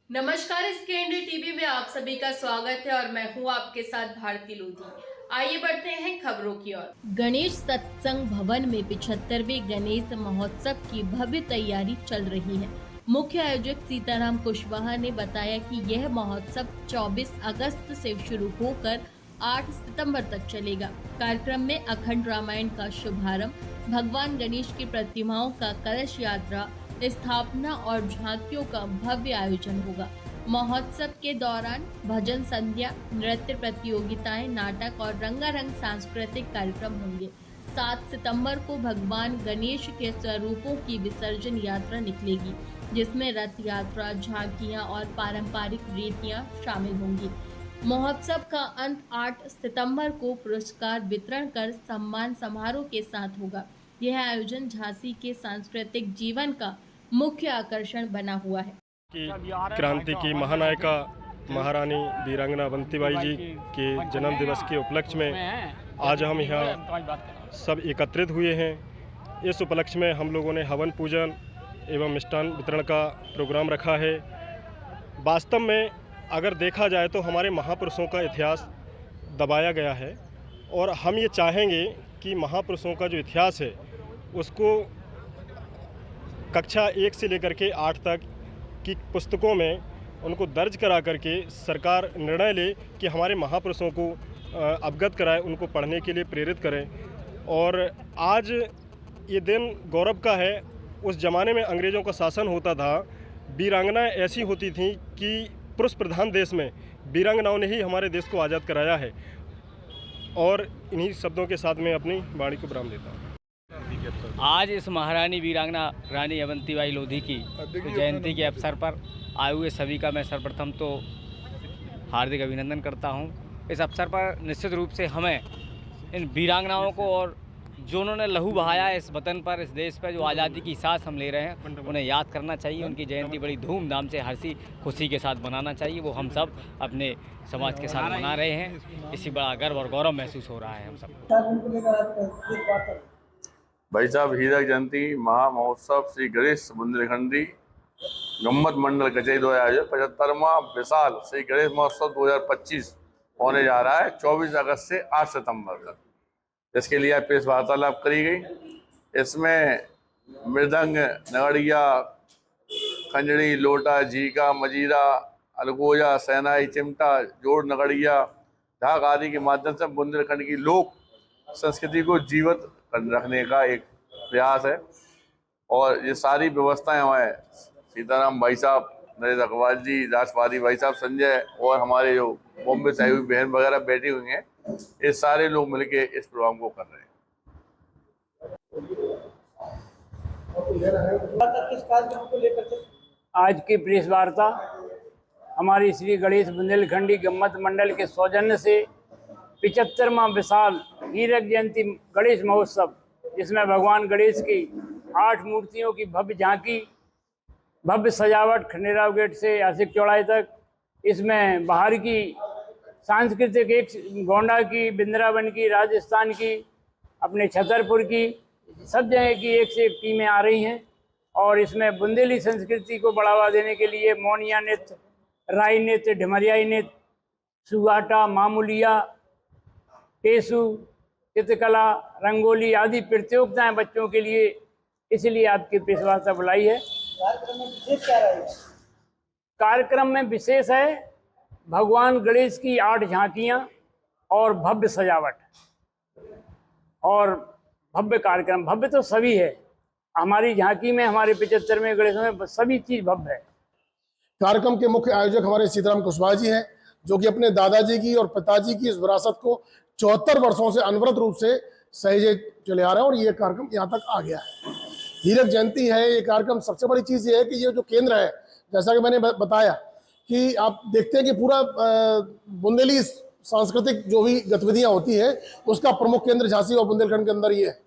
नमस्कार, इसके India TV में आप सभी का स्वागत है और मैं हूं आपके साथ भारती लोधी। आइए बढ़ते हैं खबरों की ओर। गणेश सत्संग भवन में 75वें गणेश महोत्सव की भव्य तैयारी चल रही है। मुख्य आयोजक सीताराम कुशवाहा ने बताया कि यह महोत्सव 24 अगस्त से शुरू होकर 8 सितंबर तक चलेगा। कार्यक्रम में अखंड रामायण का शुभारंभ, भगवान गणेश की प्रतिमाओं का कलश यात्रा, स्थापना और झांकियों का भव्य आयोजन होगा। महोत्सव के दौरान भजन संध्या, नृत्य प्रतियोगिताएं, नाटक और रंगारंग सांस्कृतिक कार्यक्रम होंगे। 7 सितंबर को भगवान गणेश के स्वरूपों की विसर्जन यात्रा निकलेगी, जिसमें रथ यात्रा, झांकियां और पारंपरिक रीतियां शामिल होंगी। महोत्सव का अंत 8 सितंबर को पुरस्कार वितरण कर सम्मान समारोह के साथ होगा। यह आयोजन झांसी के सांस्कृतिक जीवन का मुख्य आकर्षण बना हुआ है। क्रांति की महानायिका महारानी वीरांगना अवंतीबाई जी के जन्म दिवस के उपलक्ष्य में आज हम यहाँ सब एकत्रित हुए हैं। इस उपलक्ष्य में हम लोगों ने हवन पूजन एवं मिष्टान वितरण का प्रोग्राम रखा है। वास्तव में अगर देखा जाए तो हमारे महापुरुषों का इतिहास दबाया गया है और हम ये चाहेंगे कि महापुरुषों का जो इतिहास है उसको कक्षा 1 से लेकर के 8 तक की पुस्तकों में उनको दर्ज करा करके सरकार निर्णय ले कि हमारे महापुरुषों को अवगत कराए, उनको पढ़ने के लिए प्रेरित करें। और आज ये दिन गौरव का है। उस ज़माने में अंग्रेज़ों का शासन होता था, वीरांगनाएं ऐसी होती थीं कि पुरुष प्रधान देश में वीरांगनाओं ने ही हमारे देश को आज़ाद कराया है। और इन्हीं शब्दों के साथ मैं अपनी वाणी को विराम देता हूँ। आज इस महारानी वीरांगना रानी अवंतीबाई लोधी की जयंती के अवसर पर आए हुए सभी का मैं सर्वप्रथम तो हार्दिक अभिनंदन करता हूं। इस अवसर पर निश्चित रूप से हमें इन वीरांगनाओं को और जो उन्होंने लहू बहाया इस वतन पर, इस देश पर, जो आज़ादी की सांस हम ले रहे हैं, उन्हें याद करना चाहिए। उनकी जयंती बड़ी धूमधाम से, हंसी खुशी के साथ मनाना चाहिए। वो हम सब अपने समाज के साथ मना रहे हैं। इसी बड़ा गर्व और गौरव महसूस हो रहा है हम सब। भाई साहब, हीरक जयंती महा महोत्सव श्री गणेश बुंदेलखंडी गम्मत मंडल कचहरी द्वारा आयोजित 75वां विशाल श्री गणेश महोत्सव 2025 होने जा रहा है 24 अगस्त से 8 सितंबर तक। इसके लिए प्रेस वार्तालाप करी गई। इसमें मृदंग, नगड़िया, खंजड़ी, लोटा, झीका, मजीरा, अलगोजा, सहनाई, चिमटा, जोड़, नगड़िया, ढाक आदि के माध्यम से बुंदेलखंड की लोक संस्कृति को जीवित रखने का एक प्रयास है। और ये सारी व्यवस्थाएं हमारे सीताराम भाई साहब, नरेश अग्रवाल जी, राष्ट्रवादी भाई साहब, संजय और हमारे जो बॉम्बे से आई हुई बहन वगैरह बैठी हुई हैं, ये सारे लोग मिलके इस प्रोग्राम को कर रहे हैं। आज की प्रेस वार्ता हमारी श्री गणेश बुंदेलखंडी गम्मत मंडल के सौजन्य से 75वां विशाल हीरक जयंती गणेश महोत्सव, जिसमें भगवान गणेश की 8 मूर्तियों की भव्य झांकी, भव्य सजावट खंडेराव गेट से आशिक चौड़ाई तक, इसमें बाहर की सांस्कृतिक, एक गोंडा की, बिंद्रावन की, राजस्थान की, अपने छतरपुर की, सब जगह की एक से एक टीमें आ रही हैं। और इसमें बुंदेली संस्कृति को बढ़ावा देने के लिए मोनिया नृत्य, राई नृत्य, ढमरियाई नृत्य, सुगाटा, मामूलिया, टेसु, चित्रकला, रंगोली आदि प्रतियोगिताएं बच्चों के लिए, इसलिए आपकी प्रेस वार्ता बुलाई है। कार्यक्रम में विशेष क्या रहेगा? कार्यक्रम में विशेष है भगवान गणेश की 8 झांकियां और भव्य सजावट और भव्य कार्यक्रम। भव्य तो सभी है, हमारी झांकी में, हमारे 75वें गणेश में सभी चीज भव्य है। कार्यक्रम के मुख्य आयोजक हमारे सीताराम कुशवाहा जी हैं, जो कि अपने दादाजी की और पिताजी की इस विरासत को 74 वर्षों से अनवरत रूप से सहेजे चले आ रहे हैं और ये कार्यक्रम यहाँ तक आ गया है। हीरक जयंती है ये कार्यक्रम। सबसे बड़ी चीज़ ये है कि ये जो केंद्र है, जैसा कि मैंने बताया कि आप देखते हैं कि पूरा बुंदेली सांस्कृतिक जो भी गतिविधियाँ होती हैं उसका प्रमुख केंद्र झांसी और बुंदेलखंड के अंदर ही है।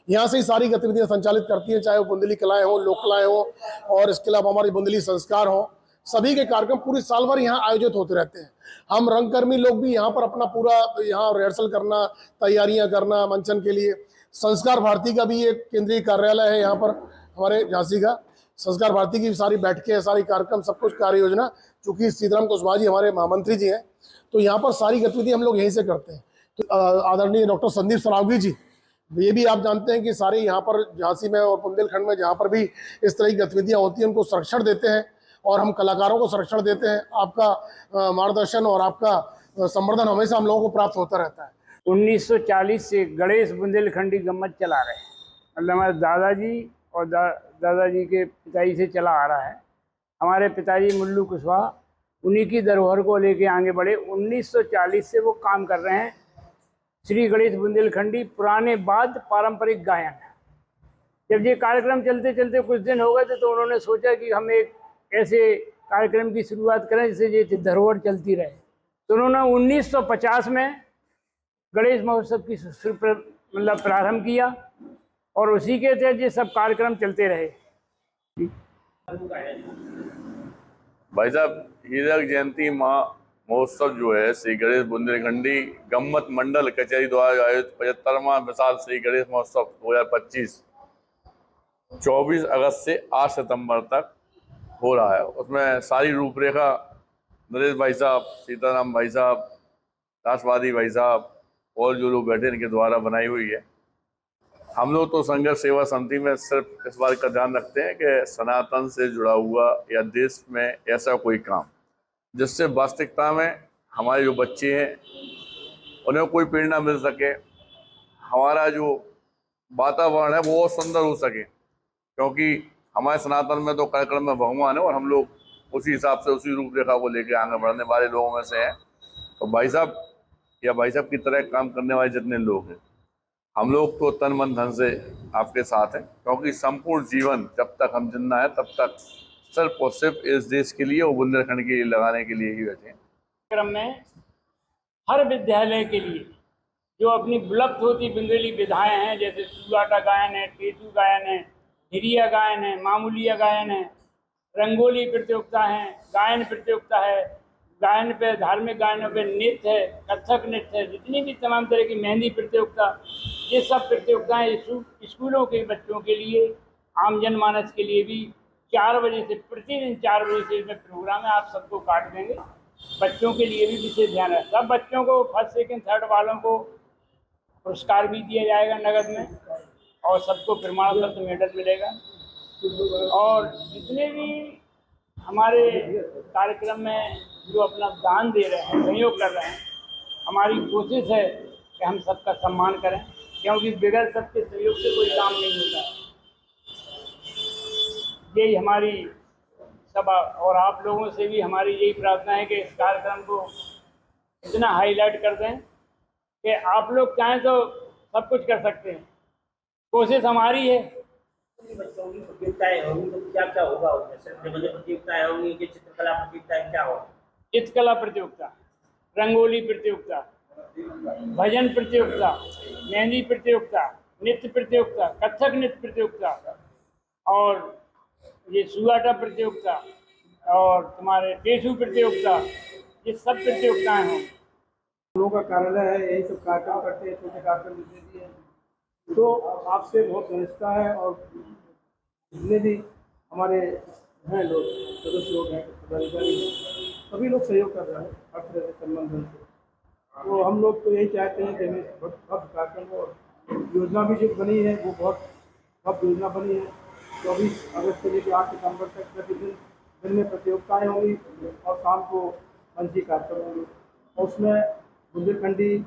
यहाँ से ही सारी गतिविधियाँ संचालित करती हैं, चाहे वो बुंदेली कलाएँ हों, लोक कलाएँ हों, और इसके अलावा हमारी बुंदेली संस्कार हों। सभी के कार्यक्रम पूरी साल भर यहाँ आयोजित होते रहते हैं। हम रंगकर्मी लोग भी यहाँ पर अपना पूरा यहाँ रिहर्सल करना, तैयारियाँ करना मंचन के लिए। संस्कार भारती का भी एक केंद्रीय कार्यालय है यहाँ पर हमारे झांसी का। संस्कार भारती की सारी बैठकें, सारी कार्यक्रम, सब कुछ कार्य योजना, चूंकि सीताराम कुशवाहा जी हमारे महामंत्री जी हैं, तो यहाँ पर सारी गतिविधि हम लोग यहीं से करते हैं। तो आदरणीय डॉक्टर संदीप सरावगी जी, ये भी आप जानते हैं कि सारे यहाँ पर झांसी में और बुंदेलखंड में जहाँ पर भी इस तरह की गतिविधियाँ होती हैं उनको संरक्षण देते हैं और हम कलाकारों को संरक्षण देते हैं। आपका मार्गदर्शन और आपका संवर्धन हमेशा हम लोगों को प्राप्त होता रहता है। 1940 से गणेश बुंदेलखंडी गम्मत चला रहे हैं, मतलब हमारे दादाजी और दादाजी के पिताजी से चला आ रहा है। हमारे पिताजी मुल्लू कुशवाहा उन्हीं की धरोहर को लेके आगे बढ़े। 1940 से वो काम कर रहे हैं। श्री गणेश बुंदेलखंडी पुराने बाद पारंपरिक गायन। जब ये कार्यक्रम चलते चलते कुछ दिन हो गए थे तो उन्होंने सोचा कि हम एक ऐसे कार्यक्रम की शुरुआत करें जिससे ये धरोहर चलती रहे। तो उन्होंने 1950 में गणेश महोत्सव की मतलब प्रारंभ किया और उसी के तहत ये सब कार्यक्रम चलते रहे। भाई साहब, हीरक जयंती महोत्सव जो है श्री गणेश बुंदेलखंडी गम्मत मंडल कचहरी द्वारा आयोजित 75वां विशाल श्री गणेश महोत्सव 2025 24 अगस्त से 8 सितंबर तक हो रहा है। उसमें सारी रूपरेखा नरेश भाई साहब, सीताराम भाई साहब, राष्ट्रवादी भाई साहब और जो लोग बैठे इनके द्वारा बनाई हुई है। हम लोग तो संघर्ष सेवा समिति में सिर्फ इस बात का ध्यान रखते हैं कि सनातन से जुड़ा हुआ या देश में ऐसा कोई काम जिससे वास्तविकता में हमारे जो बच्चे हैं उन्हें कोई प्रेरणा मिल सके, हमारा जो वातावरण है वो और सुंदर हो सके। क्योंकि हमारे सनातन में तो कार्यक्रम में भगवान है और हम लोग उसी हिसाब से उसी रूपरेखा को लेकर आगे बढ़ने वाले लोगों में से हैं। तो भाई साहब या भाई साहब की तरह काम करने वाले जितने लोग हैं, हम लोग तो तन मन धन से आपके साथ हैं। क्योंकि संपूर्ण जीवन जब तक हम जिंदा है तब तक सिर्फ और सिर्फ इस देश के लिए और बुंदेलखंड के लिए लगाने के लिए ही बैठे हैं। कार्यक्रम में हर विद्यालय के लिए जो अपनी विलुप्त होती बुंदेली विधाएं हैं, जैसे सुगाटा गायन है, टेटू गायन है, हिरिया गायन है, मामूलिया गायन है, रंगोली प्रतियोगिता है, गायन प्रतियोगिता है, गायन पे धार्मिक गायनों पे नृत्य है, कथक नृत्य है, जितनी भी तमाम तरह की मेहंदी प्रतियोगिता, ये सब प्रतियोगिताएं स्कूलों के बच्चों के लिए, आम जनमानस के लिए भी 4 बजे से प्रतिदिन 4 बजे से इसमें प्रोग्राम है। आप सबको काट देंगे। बच्चों के लिए भी विशेष ध्यान है। सब बच्चों को फर्स्ट सेकंड थर्ड वालों को पुरस्कार भी दिया जाएगा नगद में और सबको प्रमाण पत्र मेडल मिलेगा। और जितने भी हमारे कार्यक्रम में जो अपना दान दे रहे हैं, सहयोग कर रहे हैं, हमारी कोशिश है कि हम सबका सम्मान करें, क्योंकि बगैर सबके सहयोग से कोई काम नहीं होता है। यही हमारी सभा और आप लोगों से भी हमारी यही प्रार्थना है कि इस कार्यक्रम को इतना हाईलाइट कर दें कि आप लोग चाहें तो सब कुछ कर सकते हैं। कोशिश हमारी है। बच्चों की प्रतियोगिताएं होंगी तो क्या क्या होगा उसमें? सिर्फ प्रतियोगिताएं होंगी कि चित्रकला प्रतियोगिताएं क्या होगा? चित्रकला प्रतियोगिता, रंगोली प्रतियोगिता, भजन प्रतियोगिता, मेहंदी प्रतियोगिता, नृत्य प्रतियोगिता, कथक नृत्य प्रतियोगिता और ये सुगाटा प्रतियोगिता और तुम्हारे टेसू प्रतियोगिता, ये सब प्रतियोगिताएं हैं। हम लोगों का कार्यालय है, यही सब कार्यक्रम करते हैं, छोटे कार्यक्रम जितने भी हैं। तो आपसे बहुत घनिष्ठता है और जितने भी हमारे हैं लोग, सदस्य लोग हैं, पदाधिकारी हैं, सभी लोग सहयोग कर रहे हैं हर तरह से संबंधन से। तो हम लोग तो यही चाहते हैं कि हमें बहुत भव्य कार्यक्रम हो। योजना भी जो बनी है वो बहुत भव्य योजना बनी है। 24 अगस्त से लेकर 8 सितंबर तक प्रतिदिन दिन में प्रतियोगिताएँ होंगी और शाम को मंची कार्यक्रम होंगे। और उसमें बुंदेलखंडी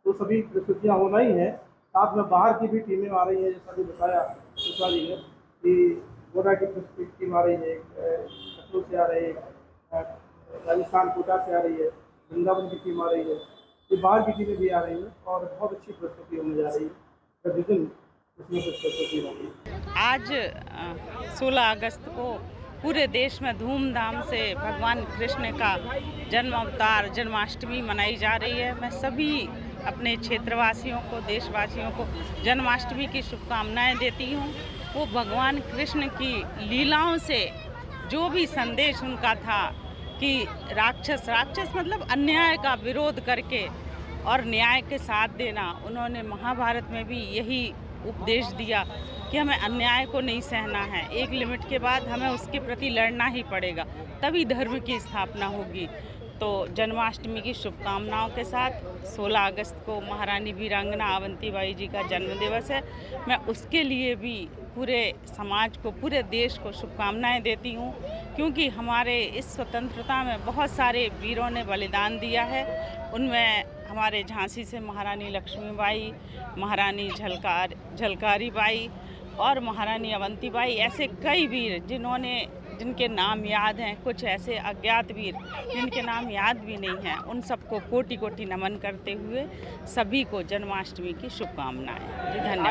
तो सभी प्रस्तुतियाँ होना ही है, साथ में बाहर की भी टीमें आ रही हैं। जैसा भी बताया सुषमा जी ने कि गोरा की टीम आ रही है, लखनऊ से आ रही है, राजस्थान कोटा से आ रही है, वृंदावन की टीम आ रही है, ये बाहर की टीमें भी आ रही हैं और बहुत अच्छी प्रस्तुति होने जा रही है। प्रतिदिन उसमें कुछ प्रस्तुति होगी। आज 16 अगस्त को पूरे देश में धूमधाम से भगवान कृष्ण का जन्म अवतार जन्माष्टमी मनाई जा रही है। मैं सभी अपने क्षेत्रवासियों को, देशवासियों को जन्माष्टमी की शुभकामनाएं देती हूँ। वो भगवान कृष्ण की लीलाओं से जो भी संदेश उनका था कि राक्षस मतलब अन्याय का विरोध करके और न्याय के साथ देना, उन्होंने महाभारत में भी यही उपदेश दिया कि हमें अन्याय को नहीं सहना है। एक लिमिट के बाद हमें उसके प्रति लड़ना ही पड़ेगा, तभी धर्म की स्थापना होगी। तो जन्माष्टमी की शुभकामनाओं के साथ 16 अगस्त को महारानी वीरांगना अवंतीबाई जी का जन्मदिवस है। मैं उसके लिए भी पूरे समाज को, पूरे देश को शुभकामनाएं देती हूँ, क्योंकि हमारे इस स्वतंत्रता में बहुत सारे वीरों ने बलिदान दिया है। उनमें हमारे झांसी से महारानी लक्ष्मीबाई, महारानी झलकारी बाई और महारानी अवंतीबाई, ऐसे कई वीर जिनके नाम याद हैं, कुछ ऐसे अज्ञात वीर जिनके नाम याद भी नहीं हैं। उन सबको कोटि कोटि नमन करते हुए सभी को जन्माष्टमी की शुभकामनाएं। जी धन्यवाद।